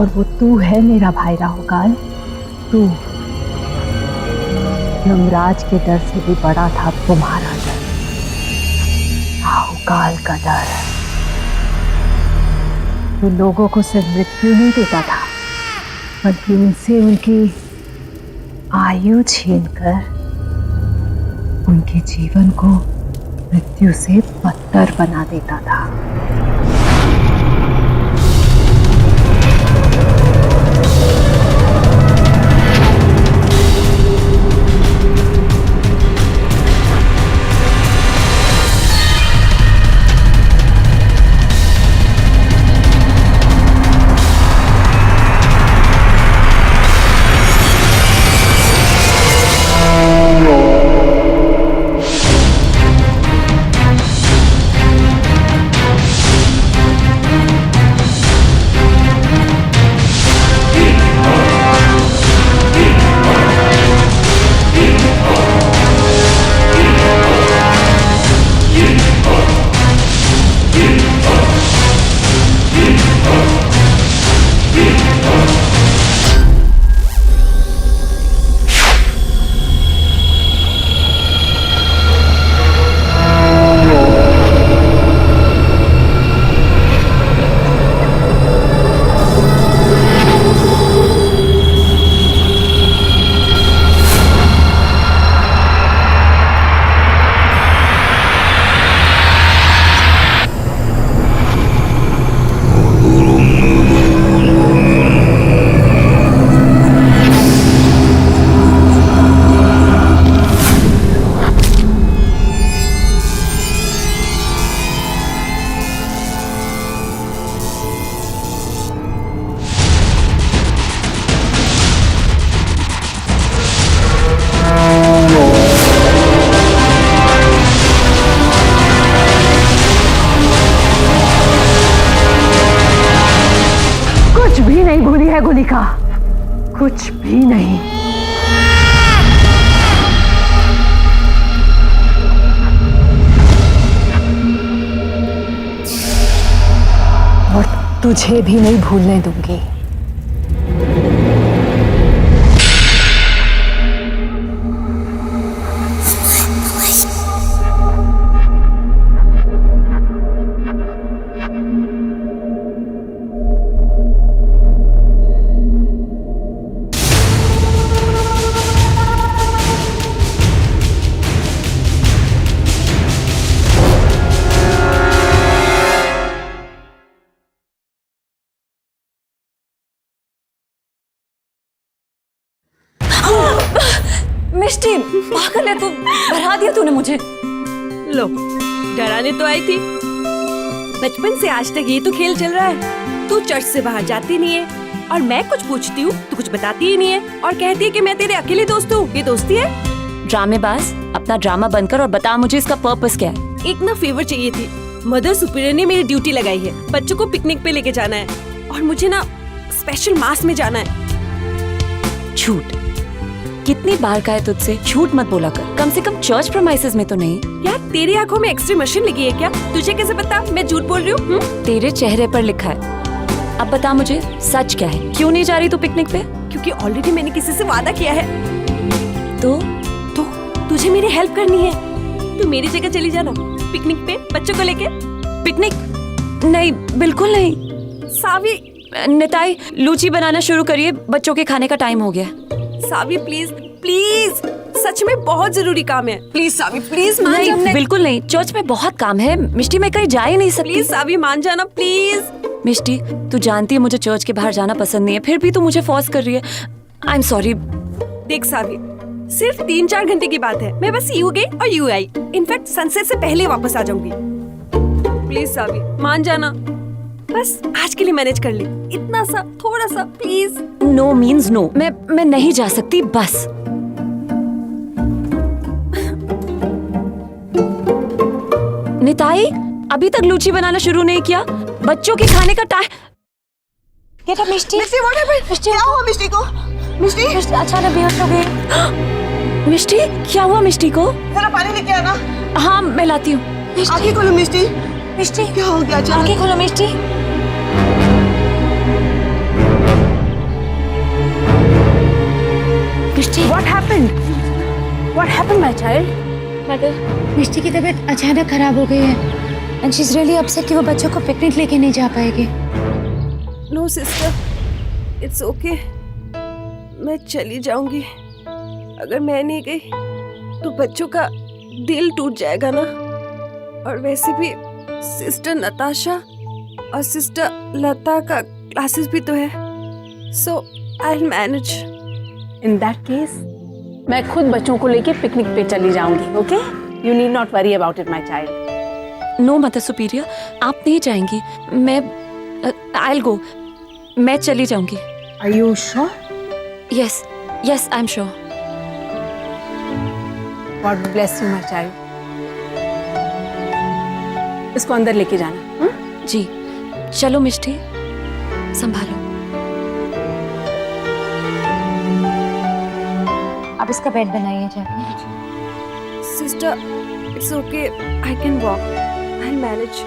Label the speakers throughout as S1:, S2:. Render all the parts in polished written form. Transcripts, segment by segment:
S1: और वो तू है मेरा भाई राहुकाल। तू यमराज के डर से भी बड़ा था तुम्हारा डर, राहुकाल का डर। तू लोगों को सिर्फ मृत्यु नहीं देता था, बल्कि उनसे उनकी आयु छीनकर उनके जीवन को मृत्यु से बदतर बना देता था। गुलिका, कुछ भी नहीं। और तुझे भी नहीं भूलने दूंगी।
S2: मिष्टी, पागल है तू, डरा दिया तूने मुझे।
S3: लो, डराने तो आई थी। बचपन से आज तक ये तो खेल चल रहा है। तू चर्च से बाहर जाती नहीं है और मैं कुछ पूछती हूँ तो कुछ बताती ही नहीं है और कहती है कि मैं तेरे अकेले दोस्त हूँ। ये दोस्ती है?
S2: ड्रामेबाज, अपना ड्रामा बंद कर और बता मुझे इसका पर्पस क्या है।
S3: एक ना फेवर चाहिए थी। मदर सुपीरियर ने मेरी ड्यूटी लगाई है, बच्चों को पिकनिक पे लेके जाना है और मुझे ना स्पेशल मास में जाना है।
S2: झूठ, कितनी बार कहा है तुझसे झूठ मत बोला कर, कम से कम चर्च प्रेमाइसेस में तो नहीं।
S3: यार तेरी आंखों में एक्सरे मशीन लगी है क्या? तुझे कैसे पता मैं झूठ बोल रही हूँ?
S2: तेरे चेहरे पर लिखा है। अब बता मुझे सच क्या है, क्यों नहीं जा रही तू पिकनिक पे?
S3: क्योंकि ऑलरेडी मैंने किसी से वादा किया है।
S2: तो
S3: तुझे मेरी हेल्प करनी है। तू मेरी जगह चली जाना पिकनिक पे बच्चों को लेके।
S2: पिकनिक? नहीं, बिल्कुल नहीं।
S3: सावी,
S2: निताई, लूची बनाना शुरू करिए, बच्चों के खाने का टाइम हो गया।
S3: सावी प्लीज प्लीज, सच में बहुत जरूरी काम है। प्लीज सावी प्लीज मान जा।
S2: नहीं, बिल्कुल नहीं, चर्च में बहुत काम है मिष्टी, मैं कहीं जा ही नहीं सकती।
S3: प्लीज सावी मान जाना प्लीज।
S2: मिष्टी, तू जानती है मुझे चर्च के बाहर जाना पसंद नहीं है, फिर भी तू मुझे फोर्स कर रही है। I am sorry.
S3: देख सावी, सिर्फ 3-4 घंटे की बात है। मैं बस यू गई और यू आई। इनफैक्ट सनसेट से पहले वापस आ जाऊंगी। प्लीज सावी मान जाना, बस आज के लिए मैनेज कर ले, इतना सा, थोड़ा सा प्लीज।
S2: नो मीन्स नो, मैं नहीं जा सकती बस। निताई, अभी तक लूची बनाना शुरू नहीं किया, बच्चों के खाने का टाइम। Mishti,
S4: what happened?
S2: मिष्टी,
S4: क्या हुआ मिष्टी को? मिष्टी,
S2: अचानक बेहोश हो गई। मिष्टी, क्या हुआ मिष्टी को?
S4: जरा पानी लेके आना।
S2: हाँ, मैं लाती हूँ।
S4: आंखें खोलो मिष्टी।
S2: मिष्टी,
S4: क्या हो गया?
S2: आंखें खोलो Mishti.
S5: What happened? What happened, my child?
S2: Mother,
S6: Mishti की तबीयत अचानक खराब हो गई है and she is really upset कि वो बच्चों को पिकनिक लेके नहीं जा पाएगी।
S3: नो सिस्टर, इट्स ओके, मैं चली जाऊंगी। अगर मैं नहीं गई तो बच्चों का दिल टूट जाएगा ना। और वैसे भी सिस्टर नताशा और सिस्टर लता का क्लासेस भी तो है, so I will manage.
S5: In that case, मैं खुद बच्चों को लेके पिकनिक पे चली जाऊंगी, okay? You need not worry about it, my child.
S2: No mother superior, आप नहीं जाएंगी। मैं आई गो, मैं चली जाऊंगी।
S5: Are you sure?
S2: Yes yes, I am sure.
S5: God bless you, my child. इसको अंदर लेके जाना।
S2: जी, चलो मिष्टी, संभालो।
S6: आप इसका बेड बनाइए जाके।
S3: Sister, it's okay, I can walk, I will manage.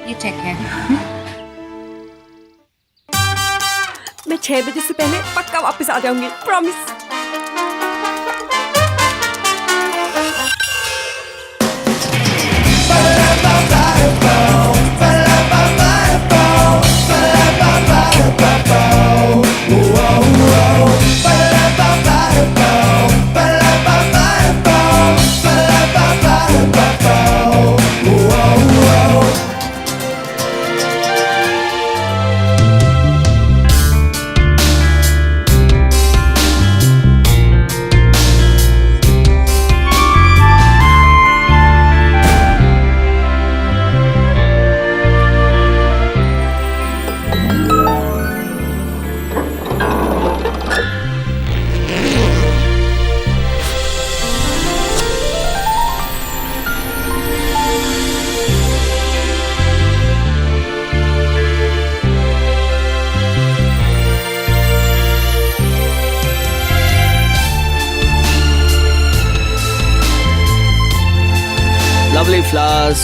S6: ये चेक है।
S3: मैं 6 बजे से पहले पक्का वापस आ जाऊंगी, promise.
S7: Lovely flowers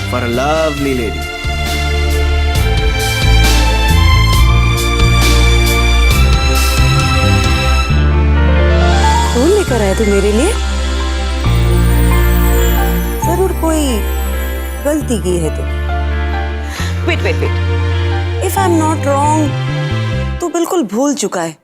S7: for a lovely lady.
S4: फूल लेकर आए थे मेरे लिए? जरूर कोई गलती की है तो। Wait wait wait, if I am not wrong तो बिल्कुल भूल चुका है,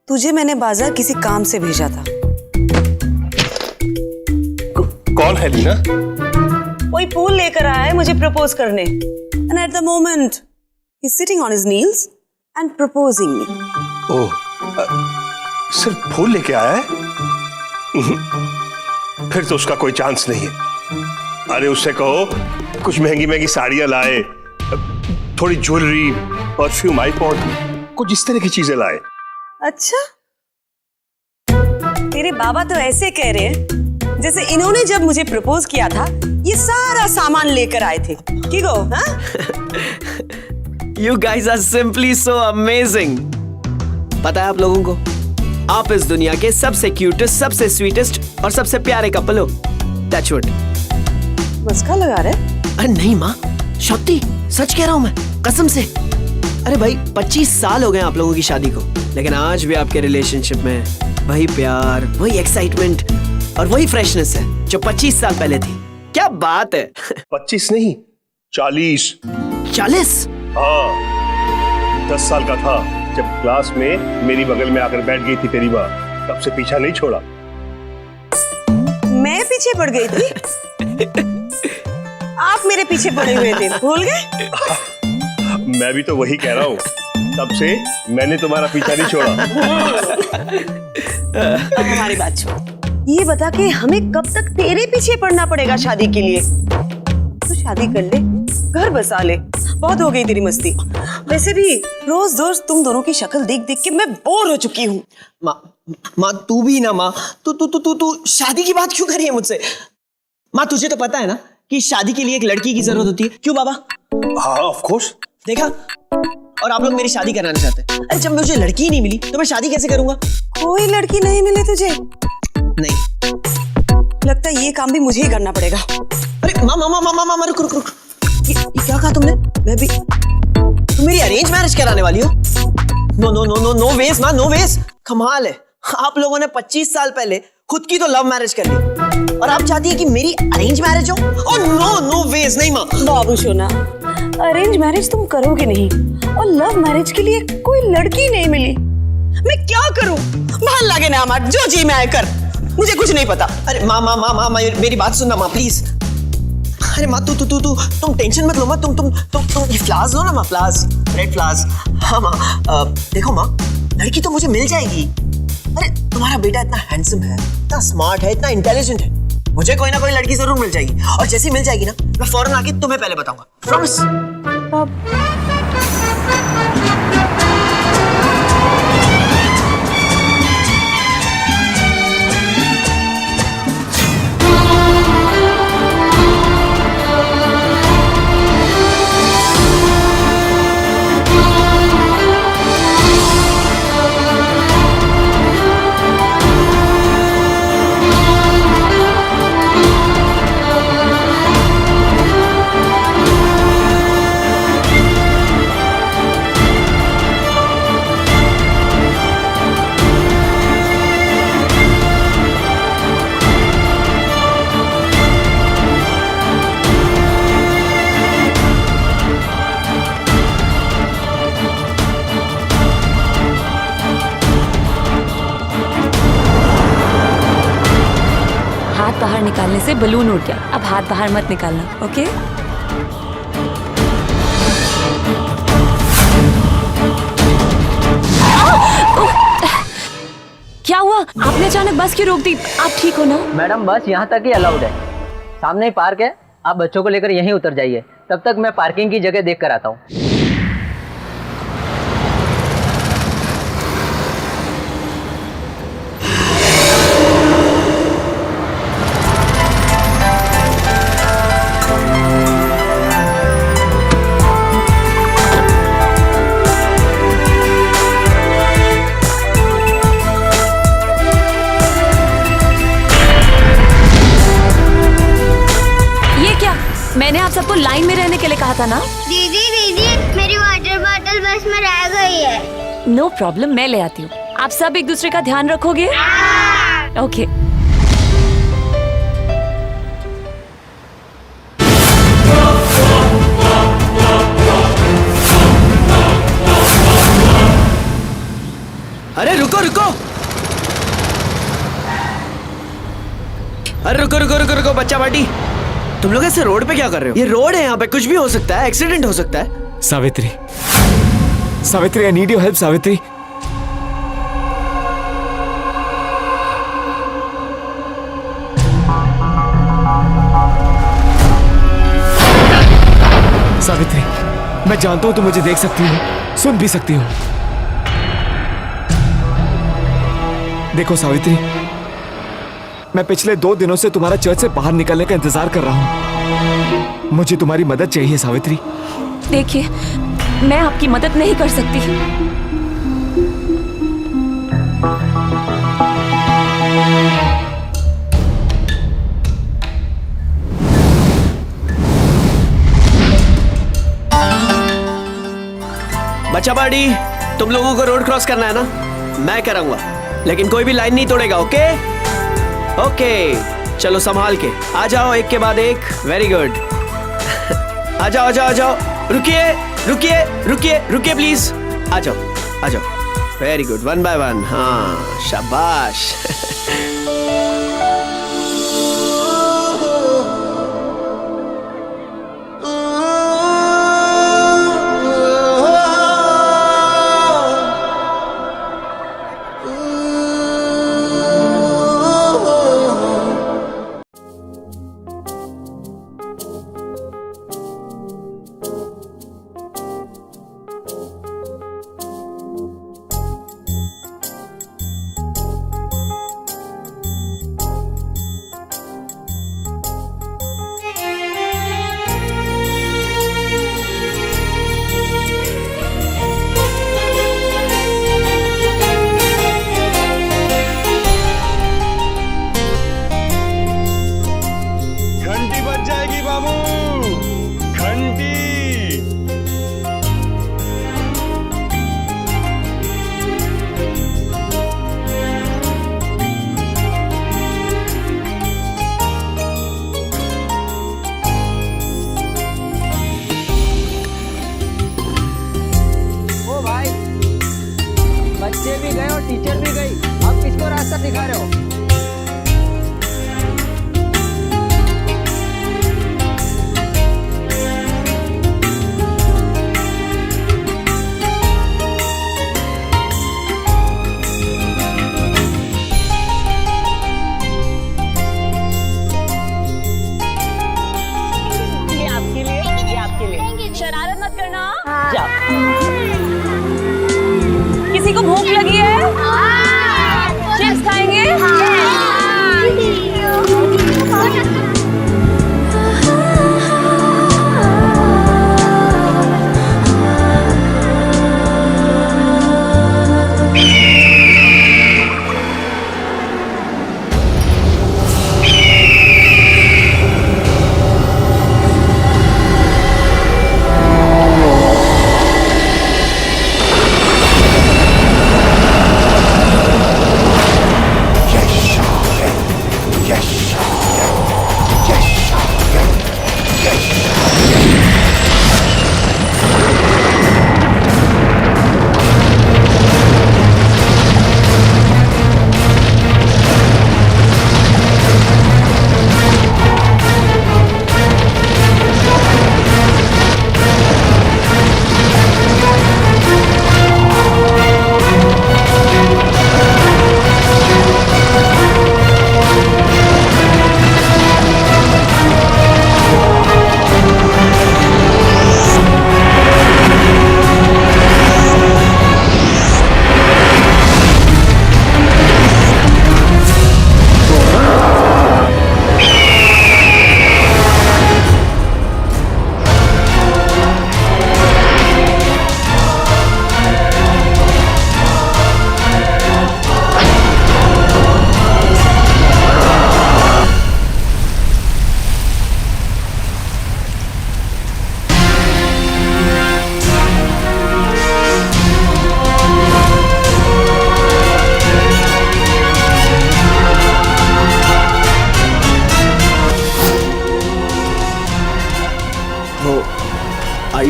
S4: तुझे मैंने बाजार किसी काम से भेजा था।
S8: कौन है लीना?
S4: कोई फूल लेकर आया है मुझे प्रपोज करने, and at the moment he is sitting on his knees and proposing me.
S8: Oh, सिर्फ फूल लेके आया है? फिर तो उसका कोई चांस नहीं है। अरे उससे कहो कुछ महंगी महंगी साड़ियां लाए, थोड़ी ज्वेलरी, परफ्यूम, आईपॉड, कुछ इस तरह की चीजें लाए।
S4: अच्छा, तेरे बाबा तो ऐसे कह रहे हैं जैसे इन्होंने जब मुझे प्रपोज किया था ये सारा सामान लेकर आए थे। की गो, हाँ?
S7: You guys are simply so amazing. पता है आप लोगों को, आप इस दुनिया के सबसे क्यूटेस्ट, सबसे स्वीटेस्ट और सबसे प्यारे कपल हो। That's what.
S4: मस्का लगा रहे?
S7: अरे नहीं माँ, शक्ति, सच कह रहा हूँ मैं, कसम से। अरे भाई 25 साल हो गए आप लोगों की शादी को, लेकिन आज भी आपके रिलेशनशिप में वही प्यार, वही एक्साइटमेंट और वही फ्रेशनेस है जो 25 साल पहले थी। क्या बात है।
S8: 25 नहीं, 40।
S7: 40?
S8: हाँ, 10 साल का था जब क्लास में मेरी बगल में आकर बैठ गई थी तेरी माँ, तब से पीछा नहीं छोड़ा।
S4: मैं पीछे पड़ गई थी? आप मेरे पीछे पड़े हुए थे, भूल गए?
S8: मैं भी तो वही कह रहा हूँ, तब से मैंने तुम्हारा पीछा नहीं छोड़ा।
S4: हमारी बात छोड़, ये बता कि हमें कब तक तेरे पीछे पड़ना पड़ेगा शादी के लिए? तो शादी कर ले, घर बसा ले, बहुत हो गई तेरी मस्ती। वैसे भी रोज रोज तुम दोनों की शक्ल देख देख के मैं बोर हो चुकी हूँ।
S7: माँ तू भी ना माँ, तू शादी की बात क्यों कर रही है मुझसे? माँ तुझे तो पता है ना कि शादी के लिए एक लड़की की जरूरत होती है, क्यों बाबा?
S8: हाँ ऑफ कोर्स।
S7: देखा, और आप लोग मेरी शादी कराना चाहते हैं। अरे जब मुझे लड़की ही नहीं मिली तो मैं शादी कैसे करूंगा?
S4: कोई लड़की नहीं मिली तुझे?
S7: नहीं,
S4: लगता है ये काम भी मुझे ही करना पड़ेगा।
S7: अरे माँ रुक। ये क्या कहा तुमने? मैं भी, तुम मेरी अरेंज मैरिज कराने वाली हो? नो वेज माँ, नो वेज। कमाल है। आप लोगों ने 25 साल पहले खुद की तो लव मैरिज कर ली और आप चाहती है कि मेरी अरेंज मैरिज हो? ओह नो नो वेज, नहीं माँ।
S4: बाबू सोना, अरेंज मैरिज तुम करोगे नहीं और लव मैरिज के लिए कोई लड़की नहीं मिली। मैं क्या करूं? मोहल्ला के नाम जो जी मैं कर, मुझे कुछ नहीं पता।
S7: अरे माँ माँ माँ माँ मेरी बात सुनना माँ प्लीज। अरे माँ तुम टेंशन मत लो माँ, तुम ये फ्लावर्स लो ना माँ, फ्लावर्स, रेड फ्लावर्स। हाँ माँ, देखो माँ, लड़की तो मुझे मिल जाएगी। अरे तुम्हारा बेटा इतना हैंडसम है, इतना स्मार्ट है, इतना इंटेलिजेंट है, मुझे कोई ना कोई लड़की जरूर मिल जाएगी। और जैसी मिल जाएगी ना, मैं फौरन आके तुम्हें पहले बताऊंगा, प्रॉमिस।
S2: हाथ बाहर निकालने से बलून उड़ गया, अब हाथ बाहर मत निकालना, ओके? क्या हुआ? आपने अचानक बस क्यों रोक दी? आप ठीक हो ना?
S9: मैडम बस यहाँ तक ही अलाउड है, सामने ही पार्क है, आप बच्चों को लेकर यहीं उतर जाइए, तब तक मैं पार्किंग की जगह देख कर आता हूँ।
S2: मैंने आप सबको लाइन में रहने के लिए कहा था ना?
S10: दीदी मेरी वाटर बॉटल बस में रह गई है।
S2: नो प्रॉब्लम, मैं ले आती हूँ। आप सब एक दूसरे का ध्यान रखोगे? ओके।
S7: अरे रुको रुको, अरे रुको रुको रुको रुको, बच्चा पार्टी, तुम लोग ऐसे रोड पे क्या कर रहे हो? ये रोड है, यहाँ पे कुछ भी हो सकता है, एक्सीडेंट हो सकता है।
S11: Savitri, Savitri, I need your help Savitri. Savitri, मैं जानता हूं तुम मुझे देख सकती हो, सुन भी सकती हो। देखो सावित्री, मैं पिछले 2 दिनों से तुम्हारा चर्च से बाहर निकलने का इंतजार कर रहा हूं। मुझे तुम्हारी मदद चाहिए सावित्री।
S2: देखिए, मैं आपकी मदद नहीं कर सकती।
S7: बच्चा पार्टी, तुम लोगों को रोड क्रॉस करना है ना? मैं कराऊंगा, लेकिन कोई भी लाइन नहीं तोड़ेगा, ओके? ओके, चलो संभाल के आ जाओ, एक के बाद एक। Very good. आ जाओ आ जाओ आ जाओ, रुकिए रुकिए रुकिए रुकिए प्लीज, आ जाओ आ जाओ। Very good, 1 by 1। हाँ शाबाश।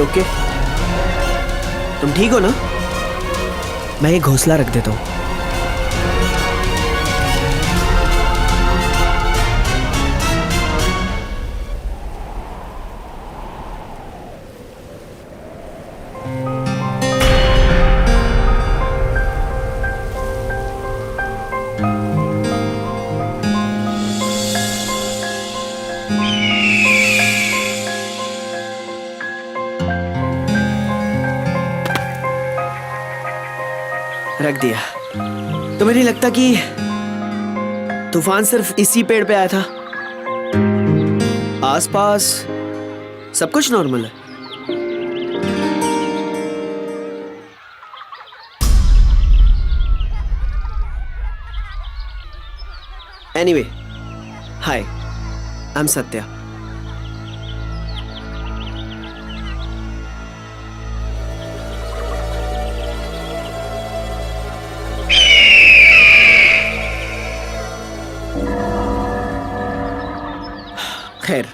S7: ओके? तुम ठीक हो ना? मैं एक घोंसला रख देता हूँ। रख दिया। तुम्हें नहीं लगता कि तूफान सिर्फ इसी पेड़ पे आया था? आसपास सब कुछ नॉर्मल है। Anyway, hi, I am Satya. खैर,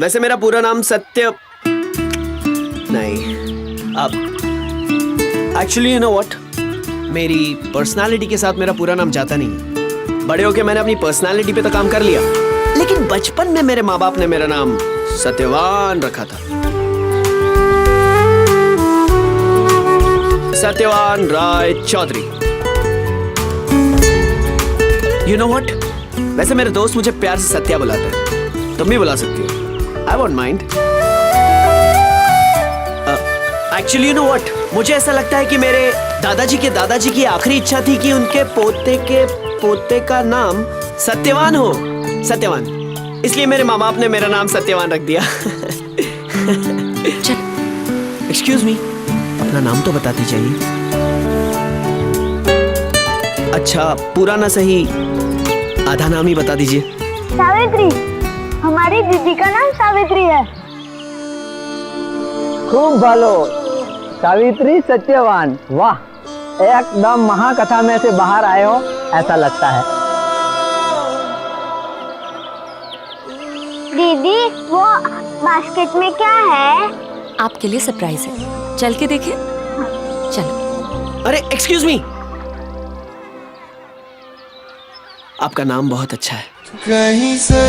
S7: वैसे मेरा पूरा नाम सत्य नहीं। अब एक्चुअली यू नो व्हाट, मेरी पर्सनालिटी के साथ मेरा पूरा नाम जाता नहीं। बड़े होके मैंने अपनी पर्सनालिटी पे तो काम कर लिया, लेकिन बचपन में मेरे माँ बाप ने मेरा नाम सत्यवान रखा था। सत्यवान राय चौधरी। यू नो व्हाट, वैसे मेरे दोस्त मुझे प्यार से सत्या बुलाते हैं, तुम भी बुला सकती हो। I won't mind. Actually you know what, मुझे ऐसा लगता है कि मेरे दादाजी के दादाजी की आखिरी इच्छा थी कि उनके पोते के पोते का नाम सत्यवान हो। सत्यवान, इसलिए मेरे माँ बाप ने मेरा नाम सत्यवान रख दिया। एक्सक्यूज मी, अपना नाम तो बताती चाहिए। अच्छा, पूरा ना सही, आधा नाम ही बता दीजिए।
S10: सावित्री, हमारी दीदी का नाम सावित्री है।
S9: खूब भालो, सावित्री सत्यवान, वाह, एकदम महाकथा में से बाहर आए हो ऐसा लगता है।
S10: दीदी, वो बास्केट में क्या है?
S2: आपके लिए सरप्राइज है, चल के देखें। चलो।
S7: अरे एक्सक्यूज मी, आपका नाम बहुत अच्छा है।
S11: कहीं से